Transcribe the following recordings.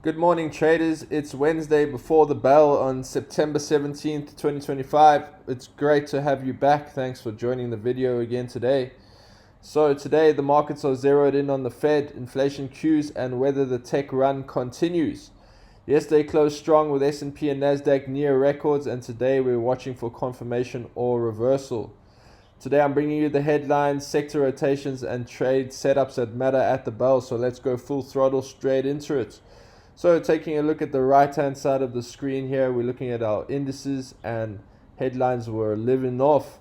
Good morning, traders. It's Wednesday before the bell on September 17th, 2025. It's great to have you back. Thanks for joining the video again today. So today the markets are zeroed in on the Fed, inflation cues, and whether the tech run continues. Yesterday closed strong with S&P and Nasdaq near records, and today we're watching for confirmation or reversal. Today I'm bringing you the headlines, sector rotations, and trade setups that matter at the bell. So let's go full throttle straight into it. So taking a look at the right hand side of the screen here, we're looking at our indices and headlines were living off.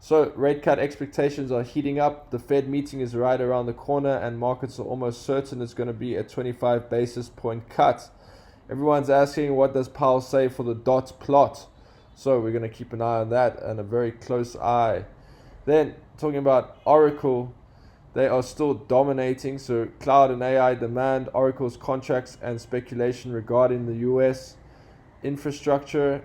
So rate cut expectations are heating up. The Fed meeting is right around the corner and markets are almost certain it's going to be a 25 basis point cut. Everyone's asking, what does Powell say for the dot plot? So we're going to keep an eye on that and a very close eye. Then talking about Oracle, they are still dominating. So cloud and AI demand, Oracle's contracts, and speculation regarding the US infrastructure.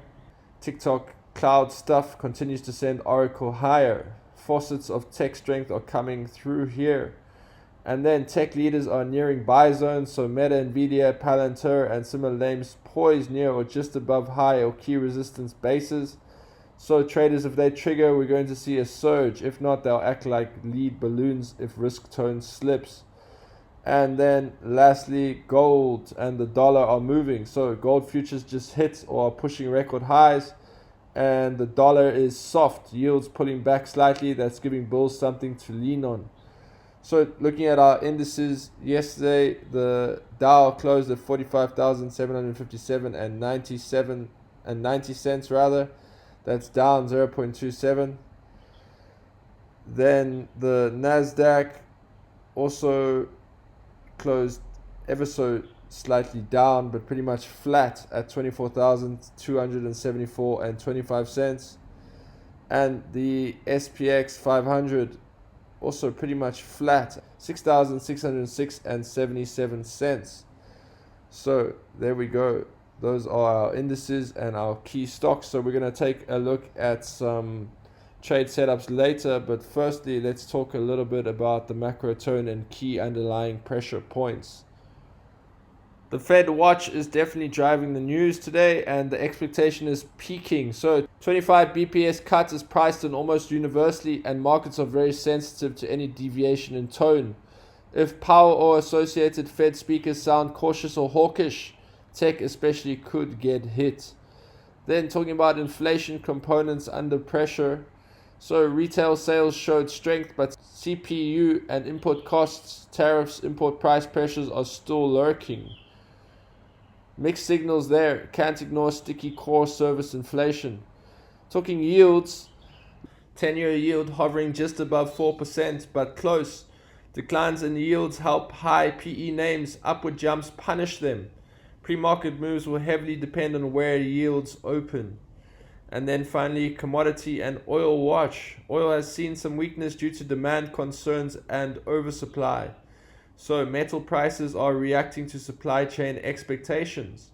TikTok cloud stuff continues to send Oracle higher. Faucets of tech strength are coming through here. And then tech leaders are nearing buy zones. So Meta, Nvidia, Palantir, and similar names poised near or just above high or key resistance bases. So traders, if they trigger, we're going to see a surge. If not, they'll act like lead balloons if risk tone slips. And then lastly, gold and the dollar are moving. So gold futures just hit or are pushing record highs. And the dollar is soft. Yields pulling back slightly. That's giving bulls something to lean on. So looking at our indices, yesterday the Dow closed at 45,757 and 90 cents rather. That's down 0.27. Then the Nasdaq also closed ever so slightly down, but pretty much flat at 24,274 and 25 cents. And the SPX 500 also pretty much flat, 6,606 and 77 cents. So there we go. Those are our indices and our key stocks. So we're going to take a look at some trade setups later. But firstly, let's talk a little bit about the macro tone and key underlying pressure points. The Fed watch is definitely driving the news today, and the expectation is peaking. So 25 BPS cut is priced in almost universally, and markets are very sensitive to any deviation in tone. If Powell or associated Fed speakers sound cautious or hawkish, tech especially could get hit. Then talking about inflation components under pressure. So retail sales showed strength, but CPU and input costs, tariffs, import price pressures are still lurking. Mixed signals there. Can't ignore sticky core service inflation. Talking yields, 10-year yield hovering just above 4%, but close. Declines in yields help high PE names. Upward jumps punish them. Pre-market moves will heavily depend on where yields open. And then finally, commodity and oil watch. Oil has seen some weakness due to demand concerns and oversupply. So metal prices are reacting to supply chain expectations.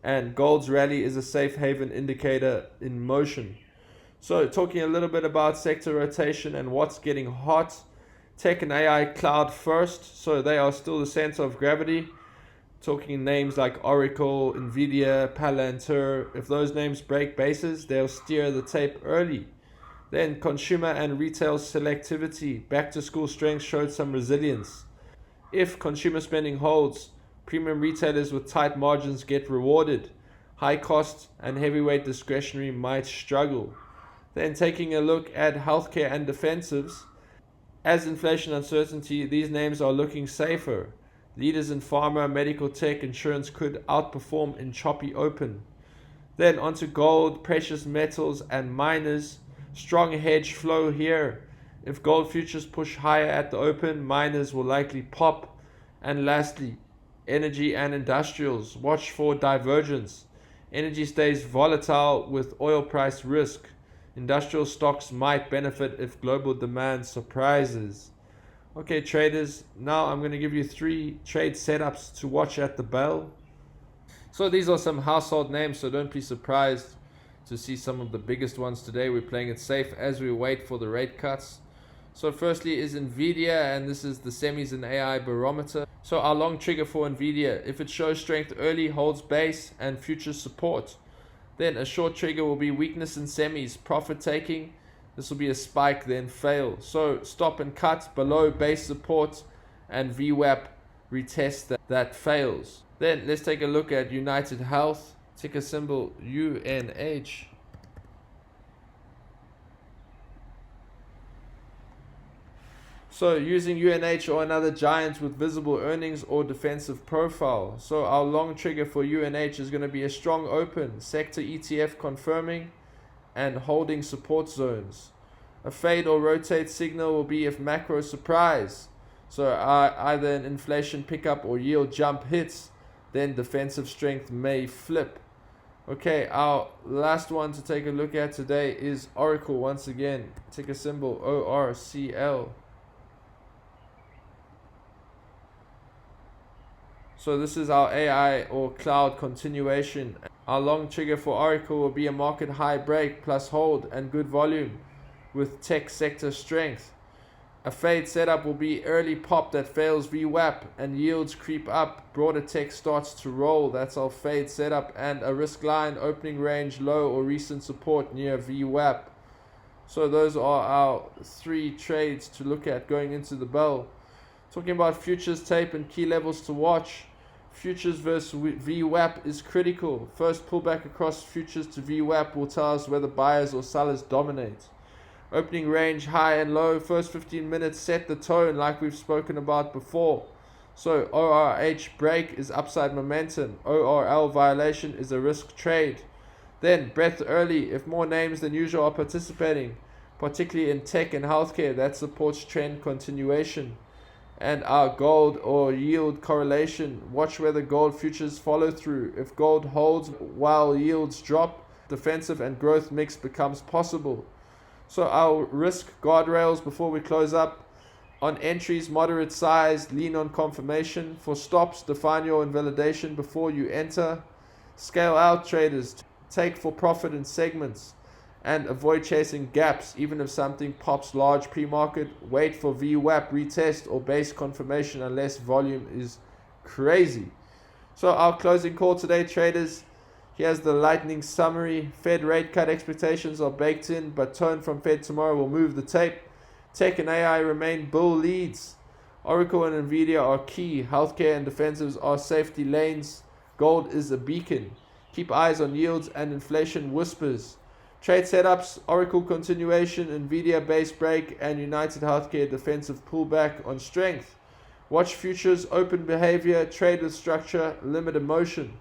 And gold's rally is a safe haven indicator in motion. So talking a little bit about sector rotation and what's getting hot. Tech and AI cloud first. So they are still the center of gravity. Talking names like Oracle, Nvidia, Palantir. If those names break bases, they'll steer the tape early. Then consumer and retail selectivity. Back to school strength showed some resilience. If consumer spending holds, premium retailers with tight margins get rewarded. High cost and heavyweight discretionary might struggle. Then taking a look at healthcare and defensives. As inflation uncertainty, these names are looking safer. Leaders in pharma, medical tech, insurance could outperform in choppy open. Then onto gold, precious metals, and miners. Strong hedge flow here. If gold futures push higher at the open, miners will likely pop. And lastly, energy and industrials. Watch for divergence. Energy stays volatile with oil price risk. Industrial stocks might benefit if global demand surprises. Okay, traders, now I'm going to give you 3 trade setups to watch at the bell. So these are some household names, so don't be surprised to see some of the biggest ones today. We're playing it safe as we wait for the rate cuts. So firstly is Nvidia, and this is the semis and AI barometer. So our long trigger for Nvidia, if it shows strength early, holds base and future support. Then a short trigger will be weakness in semis, profit taking. This will be a spike, then fail. So stop and cut below base support and VWAP retest that fails. Then let's take a look at UnitedHealth, ticker symbol UNH. So using UNH or another giant with visible earnings or defensive profile. So our long trigger for UNH is going to be a strong open, sector ETF confirming and holding support zones. A fade or rotate signal will be if macro surprise. So either an inflation pickup or yield jump hits, then defensive strength may flip. Okay, our last one to take a look at today is Oracle once again, ticker symbol ORCL. So this is our AI or cloud continuation. Our long trigger for Oracle will be a market high break plus hold and good volume with tech sector strength. A fade setup will be early pop that fails VWAP and yields creep up. Broader tech starts to roll. That's our fade setup. And a risk line opening range low or recent support near VWAP. So those are our 3 trades to look at going into the bell. Talking about futures tape and key levels to watch. Futures versus VWAP is critical. First pullback across futures to VWAP will tell us whether buyers or sellers dominate. Opening range high and low, first 15 minutes set the tone like we've spoken about before. So ORH break is upside momentum. ORL violation is a risk trade. Then breadth early, if more names than usual are participating, particularly in tech and healthcare, that supports trend continuation. And our gold or yield correlation, watch whether gold futures follow through. If gold holds while yields drop, defensive and growth mix becomes possible. So our risk guardrails before we close up. On entries, moderate size, lean on confirmation. For stops, define your invalidation before you enter. Scale out traders, take for profit in segments and avoid chasing gaps. Even if something pops large pre-market, wait for VWAP retest or base confirmation unless volume is crazy. So our closing call today, traders. Here's the lightning summary. Fed rate cut expectations are baked in, but tone from Fed tomorrow will move the tape. Tech and AI remain bull leads. Oracle and Nvidia are key. Healthcare and defensives are safety lanes. Gold is a beacon. Keep eyes on yields and inflation whispers. Trade setups, Oracle continuation, Nvidia base break, and UnitedHealthcare defensive pullback on strength. Watch futures, open behavior, trade with structure, limit emotion.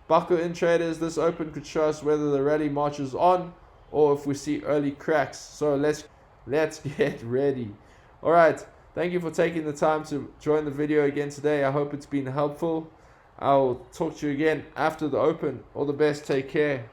Buckle in traders, this open could show us whether the rally marches on or if we see early cracks. So let's get ready. Alright, thank you for taking the time to join the video again today. I hope it's been helpful. I'll talk to you again after the open. All the best, take care.